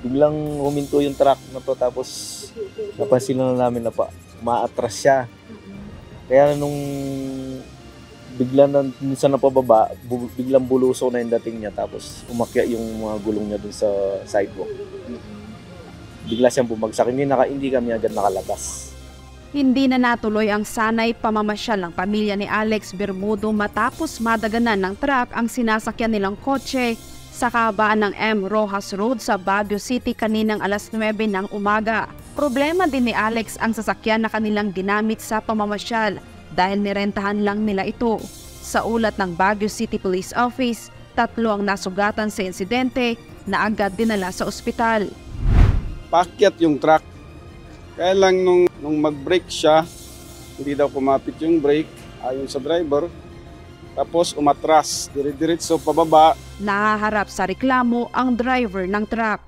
biglang huminto yung truck na to, tapos napansin na namin na maatras siya. Kaya nung bigla na minsan na pababa, biglang buluso na yung dating niya, tapos umakyat yung mga gulong niya dun sa sidewalk. Bigla siyang bumagsak, hindi kami agad nakalabas. Hindi na natuloy ang sanay pamamasyal ng pamilya ni Alex Bermudo matapos madaganan ng truck ang sinasakyan nilang kotse sa kahabaan ng M. Rojas Road sa Baguio City kaninang alas 9 ng umaga. Problema din ni Alex ang sasakyan na kanilang ginamit sa pamamasyal dahil nirentahan lang nila ito. Sa ulat ng Baguio City Police Office, 3 ang nasugatan sa insidente na agad dinala sa ospital. Paakyat yung truck. Kaya lang nung mag-brake siya, hindi daw kumapit yung brake ayon sa driver. Tapos umatras, dire-diretso pababa. Nahaharap sa reklamo ang driver ng truck.